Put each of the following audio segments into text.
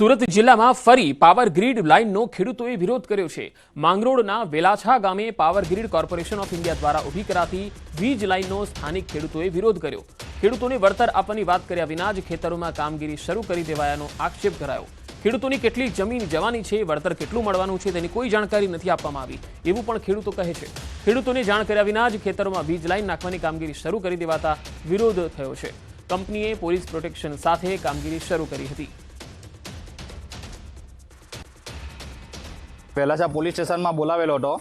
સુરત જિલ્લામાં ફરી power grid લાઇનનો ખેડૂતોએ વિરોધ કર્યો છે। માંગરોળના વેલાછા ગામે power grid corporation of India દ્વારા ઊભી કરાતી વીજ લાઇનનો સ્થાનિક ખેડૂતોએ વિરોધ કર્યો। ખેડૂતોને વળતર આપવાની વાત કર્યા વિના જ ખેતરોમાં કામગીરી શરૂ કરી દેવાયાનો આક્ષેપ કરાયો। ખેડૂતોની કેટલી જમીન જવાની છે, વળતર કેટલું મળવાનું છે તેની કોઈ જાણકારી નથી આપવામાં આવી એવું પણ ખેડૂતો કહે છે। ખેડૂતોને જાણ કર્યા વિના જ ખેતરોમાં વીજ લાઇન નાખવાની કામગીરી શરૂ કરી દેવાતા વિરોધ થયો છે। કંપનીએ પોલીસ પ્રોટેક્શન સાથે કામગીરી શરૂ કરી હતી। વેલાછા પોલીસ સ્ટેશનમાં બોલાવેલો હતો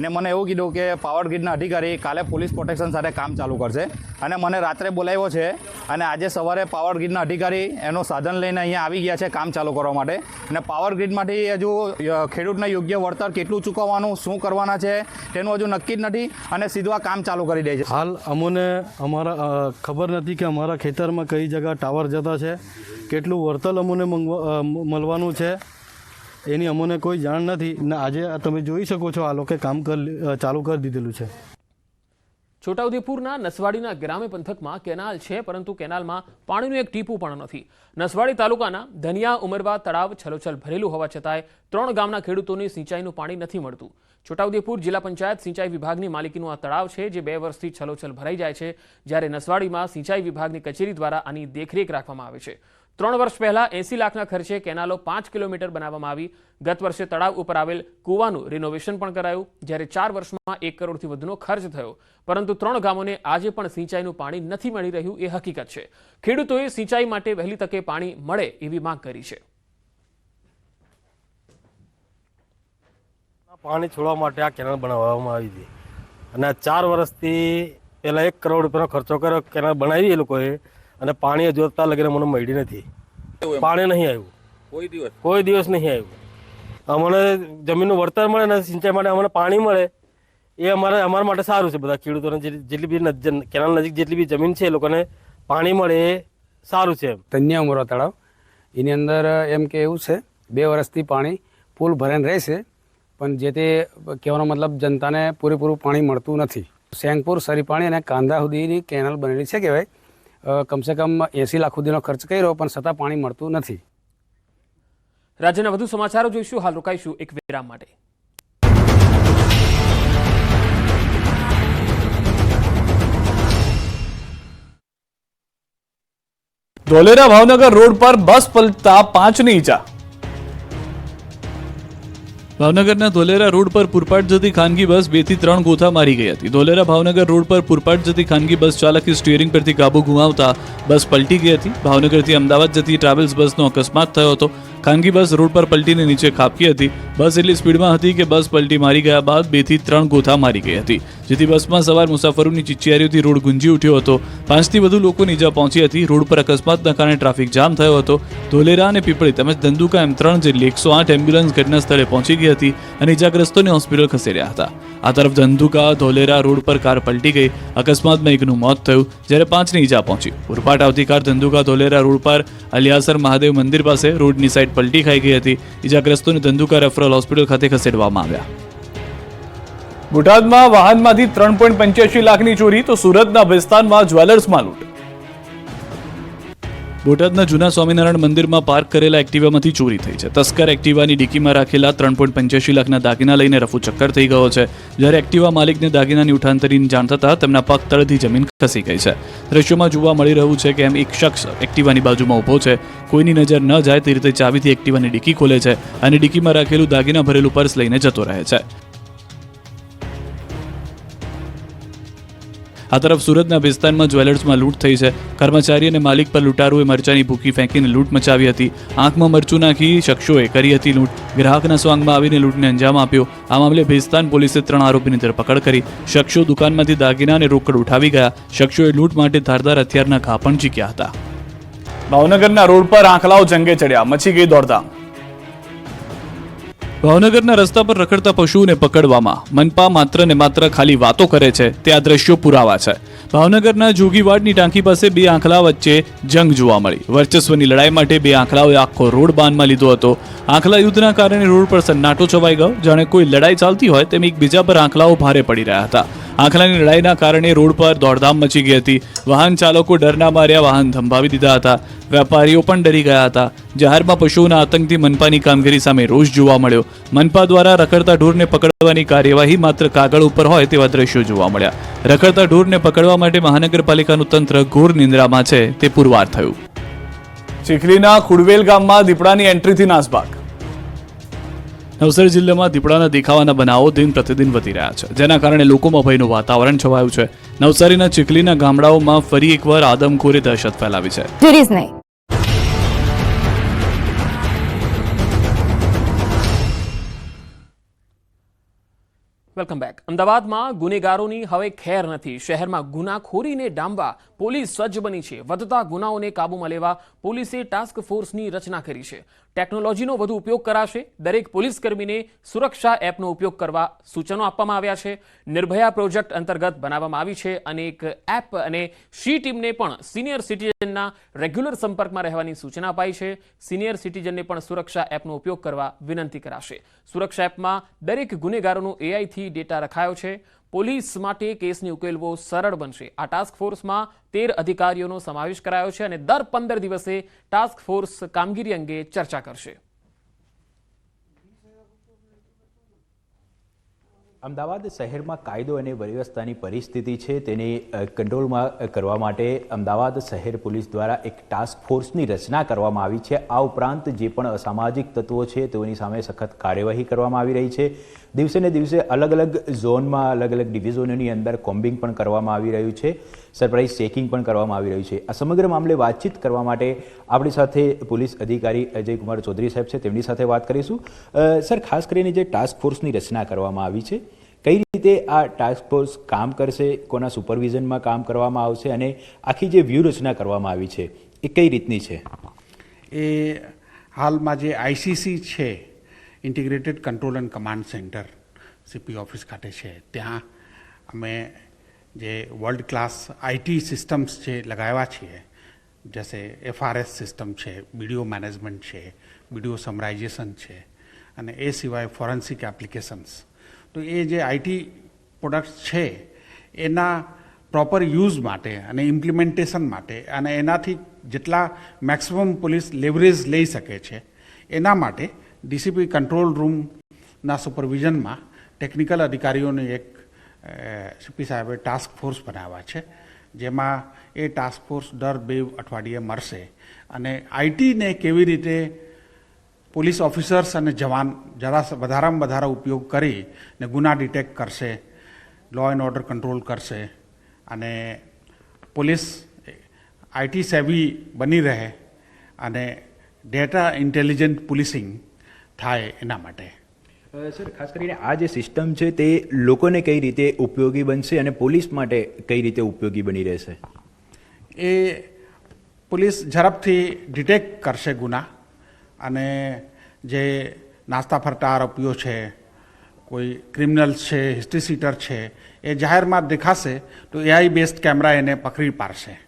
ને મને એવું કીધું કે પાવર ગ્રીડના અધિકારી કાલે પોલીસ પ્રોટેક્શન સાથે કામ ચાલુ કરશે અને મને રાત્રે બોલાવ્યો છે અને આજે સવારે પાવર ગ્રીડના અધિકારી એનો સાધન લઈને અહીંયા આવી ગયા છે કામ ચાલુ કરવા માટે અને પાવર ગ્રીડમાંથી હજુ ખેડૂતને યોગ્ય વળતર કેટલું ચૂકવવાનું, શું કરવાના છે તેનું હજુ નક્કી જ નથી અને સીધું આ કામ ચાલુ કરી દે છે। હાલ અમને અમારા ખબર નથી કે અમારા ખેતરમાં કઈ જગ્યા ટાવર જતા છે, કેટલું વળતર અમને મળવાનું છે એની અમને કોઈ જાણ નથી ને આજે તમે જોઈ શકો છો આ લોકોએ કામ ચાલુ કરી દીધેલું છે। છોટાઉદેપુરના નસવાડીના ગ્રામ્ય પંથકમાં કેનાલ છે, પરંતુ કેનાલમાં પાણીનું એક ટીપું પણ નથી। નસવાડી તાલુકાના ધનિયા ઉમરવા તળાવ છલોછલ ભરેલું હોવા છતાંય 3 ગામના ખેડૂતોને સિંચાઈનું પાણી નથી મળતું। છોટાઉદેપુર જિલ્લા પંચાયત સિંચાઈ વિભાગની માલિકીનું આ તળાવ છે, જે 2 વર્ષથી છલોછલ ભરાઈ જાય છે, જ્યારે નસવાડીમાં સિંચાઈ વિભાગની કચેરી દ્વારા આની દેખરેખ રાખવામાં આવે છે। 3 વર્ષ પહેલા 80 લાખના ખર્ચે કેનાલો 5 કિલોમીટર બનાવવામાં આવી। ગત વર્ષે તળાવ ઉપર આવેલ કૂવાનું રિનોવેશન પણ કરાયું, જ્યારે 4 વર્ષમાં 1 કરોડથી વધુનો ખર્ચ થયો, પરંતુ 3 ગામોને આજે પણ સિંચાઈનું પાણી નથી મળી રહ્યું એ હકીકત છે। ખેડૂતોએ સિંચાઈ માટે વહેલી તકે પાણી મળે એવી માંગ કરી છે। પાણી છોડવા માટે આ કેનાલ બનાવવામાં આવી હતી અને 4 વર્ષથી પહેલા 1 કરોડ રૂપિયાનો ખર્ચો કર્યો કેનાલ બનાવી એ લોકોએ અને પાણી હજુ અત્યાર લગીને મને મળી નથી। પાણી નહીં આવ્યું, કોઈ દિવસ નહીં આવ્યું। અમને જમીનનું વળતર મળે ને સિંચાઈ માટે અમને પાણી મળે એ અમારા માટે સારું છે। બધા ખેડૂતોને જેટલી બી કેનાલ નજીક જેટલી બી જમીન છે એ લોકોને પાણી મળે એ સારું છે। ધનિયા ઉમરવા તળાવ એની અંદર એમ કે એવું છે 2 વર્ષથી પાણી ફૂલ ભરાઈને રહેશે, પણ જે તે કહેવાનો મતલબ જનતાને પૂરેપૂરું પાણી મળતું નથી। સેંગપુર સરીપાણી અને કાંદા સુધીની કેનાલ બનેલી છે કહેવાય, કમસે કમ 80 લાખ સુધીનો ખર્ચ કર્યો પણ છતાં પાણી મળતું નથી। રાજ્યના વધુ સમાચારો જોઈશું, હાલ રોકાઈશું એક વિરામ માટે। ધોલેરા ભાવનગર રોડ પર બસ પલટતા 5 ની ઈજા। ભાવનગરના ધોલેરા રોડ પર પૂરપાટ જતી ખાનગી બસ 2 થી 3 ગોથા મારી ગઈ હતી। ધોલેરા ભાવનગર રોડ પર પૂરપાટ જતી ખાનગી બસ ચાલકે સ્ટીયરિંગ પરથી કાબુ ગુમાવતા બસ પલટી ગઈ હતી। ભાવનગરથી અમદાવાદ જતી ટ્રાવેલ્સ બસનો અકસ્માત થયો હતો। ખાનગી બસ રોડ પર પલટીને નીચે ખાબકી હતી। બસ એટલી સ્પીડમાં હતી કે બસ પલટી મારી ગયા બાદ 2 થી 3 ગોથા મારી ગઈ હતી, જેથી બસમાં સવાર મુસાફરોની ચિચિયારીઓથી રોડ ગુંજી ઉઠ્યો હતો। 5 થી વધુ લોકોને ઈજા પહોંચી હતી। રોડ પર અકસ્માતના કારણે ટ્રાફિક જામ થયો હતો। ધોલેરા અને પીપળી તેમજ ધંધુકા એમ 3 જેટલી 108 એમ્બ્યુલન્સ ઘટના સ્થળે પહોંચી ગઈ હતી અને ઈજાગ્રસ્તોને હોસ્પિટલ ખસેડ્યા હતા। આ તરફ ધંધુકા ધોલેરા રોડ પર કાર પલટી ગઈ। અકસ્માતમાં એકનું મોત થયું, જ્યારે 5 ની ઈજા પહોંચી। પૂરપાટ આવતી કાર ધંધુકા ધોલેરા રોડ પર અલિયાસર મહાદેવ મંદિર પાસે રોડની સાઈડ પલટી ખાઈ ગઈ હતી। ઈજાગ્રસ્તોને ધંધુકા રેફરલ હોસ્પિટલ ખાતે ખસેડવામાં આવ્યા। બોટાદમાં વાહનમાંથી 3.85 લાખની ચોરી તો સુરતના વિસ્તારમાં જ્વેલર્સમાં લૂંટ। બોટાદના જૂના સ્વામિનારાયણ મંદિરમાં પાર્ક કરેલા એક્ટિવામાંથી ચોરી થઈ છે। તસ્કર એક્ટિવાની ડીકીમાં રાખેલા 3.85 લાખના દાગીના લઈને રફુ ચક્કર થઈ ગયો છે, જ્યારે એક્ટિવા માલિકને દાગીનાની ઉઠાંતરીની જાણ થતાં તેમના પગ તળથી જમીન ખસી ગઈ છે। દ્રશ્યોમાં જોવા મળી રહ્યું છે કે એમ એક શખ્સ એક્ટિવાની બાજુમાં ઊભો છે, કોઈની નજર ન જાય તે રીતે ચાવીથી એક્ટિવાની ડીકી ખોલે છે અને ડીકીમાં રાખેલું દાગીના ભરેલું પર્સ લઈને જતો રહે છે। આ તરફ સુરતના વિસ્તારમાં જ્વેલર્સમાં લૂંટ થઈ છે। કર્મચારી અને માલિક પર લૂંટારુએ મરચાની ભૂકી ફેંકીને લૂંટ મચાવી હતી। આંખમાં મરચું નાખી શખ્સોએ કરી હતી લૂંટ। ગ્રાહકના સ્વાંગમાં આવીને લૂંટને અંજામ આપ્યો। આ મામલે ભેસ્તાન પોલીસે 3 આરોપીની ધરપકડ કરી। શખ્સો દુકાનમાંથી દાગીના અને રોકડ ઉઠાવી ગયા। શખ્સોએ લૂંટ માટે ધારદાર હથિયારના ઘા પણ ઝીક્યા હતા। ભાવનગરના રોડ પર આંખલાઓ જંગે ચડ્યા, મચી ગઈ દોડધામ। ભાવનગરના રસ્તા પર રખડતા પશુઓને પકડવામાં મનપા માત્ર ને માત્ર ખાલી વાતો કરે છે, તે આ દ્રશ્યો પુરાવા છે। ભાવનગરના જોગીવાડની ટાંકી પાસે 2 આંખલા વચ્ચે જંગ જોવા મળી। વર્ચસ્વની લડાઈ માટે 2 આંખલાઓએ આખો રોડ બાનમાં લીધો હતો। આંખલા યુદ્ધના કારણે રોડ પર સન્નાટો છવાઈ ગયો, જાણે કોઈ લડાઈ ચાલતી હોય તેમ એકબીજા પર આંખલાઓ ભારે પડી રહ્યા હતા। આંખલાની લડાઈના કારણે રોડ પર દોડધામ મચી ગઈ હતી. વાહન ચાલકો ડરના માર્યા વાહન થંભાવી દીધા હતા. વેપારીઓ પણ ડરી ગયા હતા. જાહેરમાં પશુઓના આતંકથી મનપાની કામગીરી સામે રોષ જોવા મળ્યો. મનપા દ્વારા રખડતા ઢોરને પકડવાની કાર્યવાહી માત્ર કાગળ ઉપર હોય તેવા દ્રશ્યો જોવા મળ્યા. રખડતા ઢોરને પકડવા માટે મહાનગરપાલિકાનું તંત્ર ઘોર નિંદ્રામાં છે તે પુરવાર થયું. ચીખલીના ખુડવેલ ગામમાં દીપડાની એન્ટ્રીથી નાસભાગ. નવસારી જિલ્લામાં દીપડાના દેખાવાના બનાવો દિન પ્રતિદિન વધી રહ્યા છે, જેના કારણે લોકોમાં ભયનું વાતાવરણ છવાયું છે. નવસારીના ચીખલીના ગામડાઓમાં ફરી એકવાર આદમખોરે દહેશત ફેલાવી છે. Welcome back. અમદાવાદમાં ગુનેગારોની હવે ખેર નથી. શહેરમાં ગુનાખોરીને ડામવા પોલીસ સજ્જ બની છે. વધતા ગુનાઓને કાબૂમાં લેવા પોલીસે ટાસ્ક ફોર્સની રચના કરી છે. ટેકનોલોજીનો વધુ ઉપયોગ કરાશે. દરેક પોલીસકર્મીને સુરક્ષા એપનો ઉપયોગ કરવા સૂચનો આપવામાં આવ્યા છે. નિર્ભયા પ્રોજેક્ટ અંતર્ગત બનાવવામાં આવી છે અને એક એપ અને સી ટીમને પણ સિનિયર સિટીઝનના રેગ્યુલર સંપર્કમાં રહેવાની સૂચના અપાઈ છે. સિનિયર સિટીઝનને પણ સુરક્ષા એપનો ઉપયોગ કરવા વિનંતી કરાશે. સુરક્ષા એપમાં દરેક ગુનેગારોનો એઆઈથી ડેટા રખાયો છે. પોલીસ માટે કેસને ઉકેલવો સરળ બનશે. આ ટાસ્ક ફોર્સમાં 13 અધિકારીઓનો સમાવેશ કરાયો છે અને દર 15 દિવસે ટાસ્ક ફોર્સ કામગીરી અંગે ચર્ચા કરશે. અમદાવાદ શહેરમાં કાયદો અને વ્યવસ્થાની પરિસ્થિતિ છે તેને કંટ્રોલમાં કરવા માટે અમદાવાદ શહેર પોલીસ દ્વારા એક ટાસ્ક ફોર્સની રચના કરવામાં આવી છે. આ ઉપરાંત જે પણ અસામાજિક તત્વો છે તેઓની સામે સખત કાર્યવાહી કરવામાં આવી રહી છે. દિવસે ને દિવસે અલગ અલગ ઝોનમાં અલગ અલગ ડિવિઝનોની અંદર કોમ્બિંગ પણ કરવામાં આવી રહ્યું છે. સરપ્રાઇઝ ચેકિંગ પણ કરવામાં આવી રહ્યું છે. આ સમગ્ર મામલે વાતચીત કરવા માટે આપણી સાથે પોલીસ અધિકારી અજયકુમાર ચૌધરી સાહેબ છે, તેમની સાથે વાત કરીશું. સર, ખાસ કરીને જે ટાસ્ક ફોર્સની રચના કરવામાં આવી છે, કઈ રીતે આ ટાસ્ક ફોર્સ કામ કરશે, કોના સુપરવિઝનમાં કામ કરવામાં આવશે અને આખી જે વ્યૂહરચના કરવામાં આવી છે એ કઈ રીતની છે? એ હાલમાં જે આઈસીસી છે, integrated control and command centre CP office ખાતે છે, ત્યાં અમે જે વર્લ્ડ ક્લાસ આઈટી સિસ્ટમ્સ જે લગાવ્યા છીએ, જૈસે એફઆરએસ સિસ્ટમ છે, વિડીયો મેનેજમેન્ટ છે, વિડીયો સમરાઇઝેશન છે અને એ સિવાય ફોરેન્સિક એપ્લિકેશન્સ. તો એ જે આઈટી પ્રોડક્ટ્સ છે એના પ્રોપર યુઝ માટે અને ઇમ્પ્લિમેન્ટેશન માટે અને એનાથી જેટલા મેક્સિમમ પોલીસ લેવરેજ લઈ શકે છે એના માટે ડીસીપી કંટ્રોલ રૂમના સુપરવિઝનમાં ટેકનિકલ અધિકારીઓને એક સીપી સાહેબે ટાસ્ક ફોર્સ બનાવ્યા છે, જેમાં એ ટાસ્ક ફોર્સ દર 2 અઠવાડિયે મળશે અને આઈટીને કેવી રીતે પોલીસ ઓફિસર્સ અને જવાન જરા વધારામાં વધારે ઉપયોગ કરી ને ગુના ડિટેક્ટ કરશે, લો એન્ડ ઓર્ડર કંટ્રોલ કરશે અને પોલીસ આઈટી સેવી બની રહે અને ડેટા ઇન્ટેલિજન્ટ પોલીસિંગ થાય એના માટે. સર, ખાસ કરીને આ જે સિસ્ટમ છે તે લોકોને કઈ રીતે ઉપયોગી બનશે અને પોલીસ માટે કઈ રીતે ઉપયોગી બની રહેશે? એ પોલીસ ઝડપથી ડિટેક્ટ કરશે ગુના અને જે નાસ્તા ફરતા આરોપીઓ છે, કોઈ ક્રિમિનલ્સ છે, હિસ્ટ્રી સીટર છે, એ જાહેરમાં દેખાશે તો એઆઈ બેઝડ કેમેરા એને પકડી પાડશે.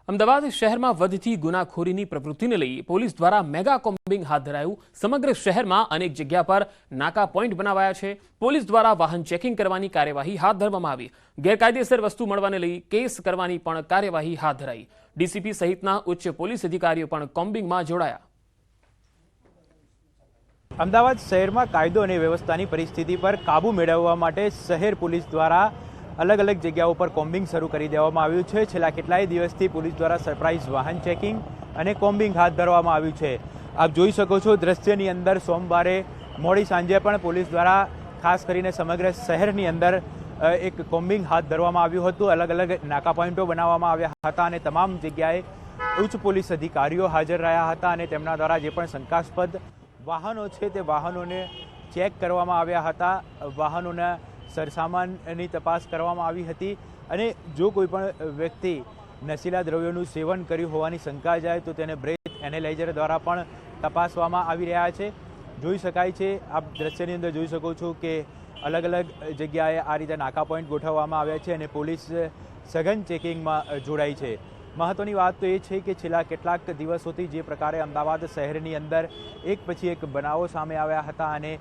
અમદાવાદ શહેરમાં વધતી ગુનાખોરીની પ્રવૃત્તિને લઈ પોલીસ દ્વારા મેગા કોમ્બિંગ હાથ ધરાયું. સમગ્ર શહેરમાં અનેક જગ્યા પર નાકા પોઈન્ટ બનાવાયા છે. પોલીસ દ્વારા વાહન ચેકિંગ કરવાની કાર્યવાહી હાથ ધરવામાં આવી. ગેરકાયદેસર વસ્તુ મળવાને લઈ કેસ કરવાની પણ કાર્યવાહી હાથ ધરાઈ. ડીસીપી સહિતના ઉચ્ચ પોલીસ અધિકારીઓ પણ કોમ્બિંગમાં જોડાયા. અમદાવાદ શહેરમાં કાયદો અને વ્યવસ્થાની પરિસ્થિતિ પર કાબૂ મેળવવા માટે શહેર પોલીસ દ્વારા અલગ અલગ જગ્યાઓ પર કોમ્બિંગ શરૂ કરી દેવામાં આવ્યું છે. છેલ્લા કેટલાય દિવસથી પોલીસ દ્વારા સરપ્રાઇઝ વાહન ચેકિંગ અને કોમ્બિંગ હાથ ધરવામાં આવ્યું છે. આપ જોઈ શકો છો દ્રશ્યની અંદર સોમવારે મોડી સાંજે પણ પોલીસ દ્વારા ખાસ કરીને સમગ્ર શહેરની અંદર એક કોમ્બિંગ હાથ ધરવામાં આવ્યું હતું. અલગ અલગ નાકા પોઈન્ટો બનાવવામાં આવ્યા હતા અને તમામ જગ્યાએ ઉચ્ચ પોલીસ અધિકારીઓ હાજર રહ્યા હતા અને તેમના દ્વારા જે પણ શંકાસ્પદ વાહનો છે તે વાહનોને ચેક કરવામાં આવ્યા હતા. વાહનોના સરસામાનની તપાસ કરવામાં આવી હતી અને જો કોઈ પણ વ્યક્તિ નશીલા દ્રવ્યોનું સેવન કર્યું હોવાની શંકા જાય તો તેને બ્રેથ એનાલાઇઝર દ્વારા પણ તપાસવામાં આવી રહ્યા છે. જોઈ શકાય છે, આપ દ્રશ્યની અંદર જોઈ શકો છો કે અલગ અલગ જગ્યાએ આ રીતે નાકા પોઈન્ટ ગોઠવવામાં આવ્યા છે અને પોલીસ સઘન ચેકિંગમાં જોડાઈ છે. મહત્વની વાત તો એ છે કે છેલ્લા કેટલાક દિવસોથી જે પ્રકારે અમદાવાદ શહેરની અંદર એક પછી એક બનાવો સામે આવ્યા હતા અને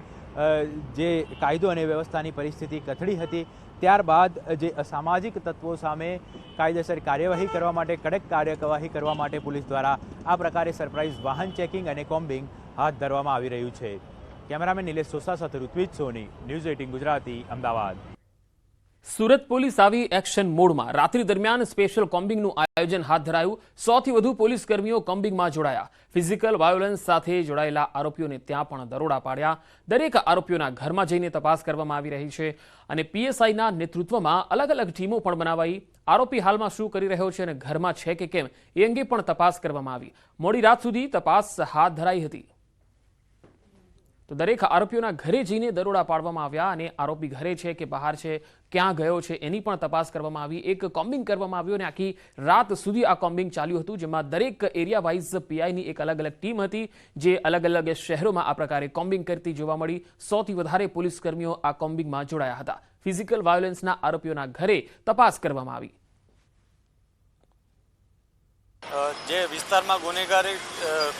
જે કાયદો અને વ્યવસ્થાની પરિસ્થિતિ કથળી હતી, ત્યારબાદ જે અસામાજિક તત્વો સામે કાયદેસર કાર્યવાહી કરવા માટે, કડક કાર્યવાહી કરવા માટે પોલીસ દ્વારા આ પ્રકારે સરપ્રાઇઝ વાહન ચેકિંગ અને કોમ્બિંગ હાથ ધરવામાં આવી રહ્યું છે. કેમેરામેન નિલેશ સોસા સાથે ઋત્વિજ સોની, ન્યૂઝ 18 ગુજરાતી, અમદાવાદ. સુરત પોલીસ આવી એક્શન મોડમાં. રાત્રિ દરમિયાન સ્પેશિયલ કોમ્બિંગનું આયોજન હાથ ધરાયું. 100 થી વધુ પોલીસ કર્મીઓ કોમ્બિંગમાં જોડાયા. ફિઝિકલ વાયોલન્સ સાથે જોડાયેલા આરોપીઓને ત્યાં પણ દરોડા પાડ્યા. દરેક આરોપીઓના ઘરમાં જઈને તપાસ કરવામાં આવી રહી છે અને પીએસઆઈના નેતૃત્વમાં અલગ અલગ ટીમો પણ બનાવાઈ. આરોપી હાલમાં શું કરી રહ્યો છે અને ઘરમાં છે કે કેમ એ અંગે પણ તપાસ કરવામાં આવી. મોડી રાત સુધી તપાસ હાથ ધરાઈ હતી. તો દરેક આરોપીઓના ઘરે જઈને દરોડા પાડવામાં આવ્યા અને આરોપી ઘરે છે કે બહાર છે, ક્યાં ગયો છે એની પણ તપાસ કરવામાં આવી. એક કોમ્બિંગ કરવામાં આવ્યું અને આખી રાત સુધી આ કોમ્બિંગ ચાલ્યું હતું, જેમાં દરેક એરિયા વાઇઝ પીઆઈની એક અલગ અલગ ટીમ હતી જે અલગ અલગ શહેરોમાં આ પ્રકારે કોમ્બિંગ કરતી જોવા મળી. 100 થી વધારે પોલીસ કર્મીઓ આ કોમ્બિંગમાં જોડાયા હતા. ફિઝિકલ વાયોલન્સના આરોપીઓના ઘરે તપાસ કરવામાં આવી. જે વિસ્તારમાં ગુનેગારી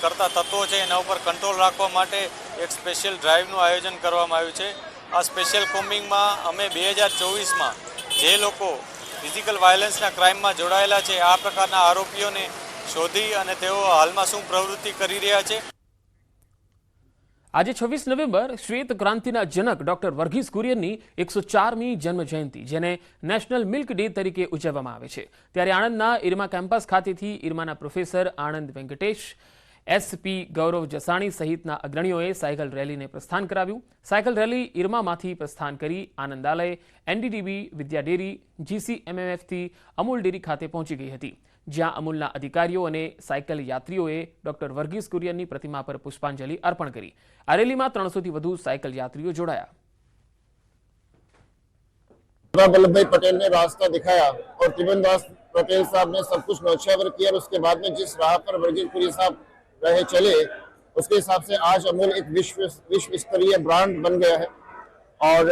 કરતા તત્વો છે એના ઉપર કંટ્રોલ રાખવા માટે એક સ્પેશિયલ ડ્રાઈવનું આયોજન કરવામાં આવ્યું છે. આ સ્પેશિયલ કોમ્બિંગમાં અમે 2024માં જે લોકો ફિઝિકલ વાયોલન્સના ક્રાઇમમાં જોડાયેલા છે આ પ્રકારના આરોપીઓને શોધી અને તેઓ હાલમાં શું પ્રવૃત્તિ કરી રહ્યા છે. આજે 26 નવેમ્બર શ્વેત ક્રાંતિના જનક ડોક્ટર વર્ગીસ કુરિયનની 104મી જન્મ જયંતિ, જેને નેશનલ મિલ્ક ડે તરીકે ઉજવવામાં આવે છે. ત્યારે આણંદના ઇરમા કેમ્પસ ખાતેથી ઇરમાના પ્રોફેસર આનંદ વેંકટેશ, એસપી ગૌરવ જસાણી સહિતના અગ્રણીઓએ સાયકલ રેલીને પ્રસ્થાન કરાવ્યું. સાયકલ રેલી ઇરમામાંથી પ્રસ્થાન કરી આનંદાલય, એનડીડીબી, વિદ્યા ડેરી, GCMMFથી અમૂલ ડેરી ખાતે પહોંચી ગઈ હતી, જ્યાં અમૂલના અધિકારીઓ અને સાયકલ યાત્રીઓએ ડોક્ટર વર્ગીસ કુરિયનની પ્રતિમા પર પુષ્પાંજલિ અર્પણ કરી. આ રેલીમાં 300થી વધુ સાયકલ યાત્રીઓ જોડાયા. वल्लभ भाई पटेल ने रास्ता दिखाया और त्रिभुवनदास पटेल साहब ने सब कुछ नौछावर किया और उसके बाद में जिस राह पर वर्गीस कुरियन साहब रहे चले उसके हिसाब से आज अमूल एक विश्व स्तरीय ब्रांड बन गया है. और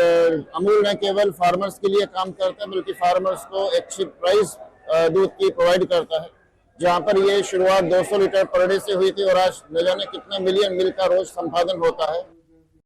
अमूल न केवल फार्मर्स के लिए काम करता है बल्कि फार्मर्स को अच्छी प्राइस दूध की प्रोवाइड करता है. जहाँ पर ये शुरुआत 200 लीटर पर डे से हुई थी और आज न जाने कितने मिलियन मिल्क का रोज संपादन होता है.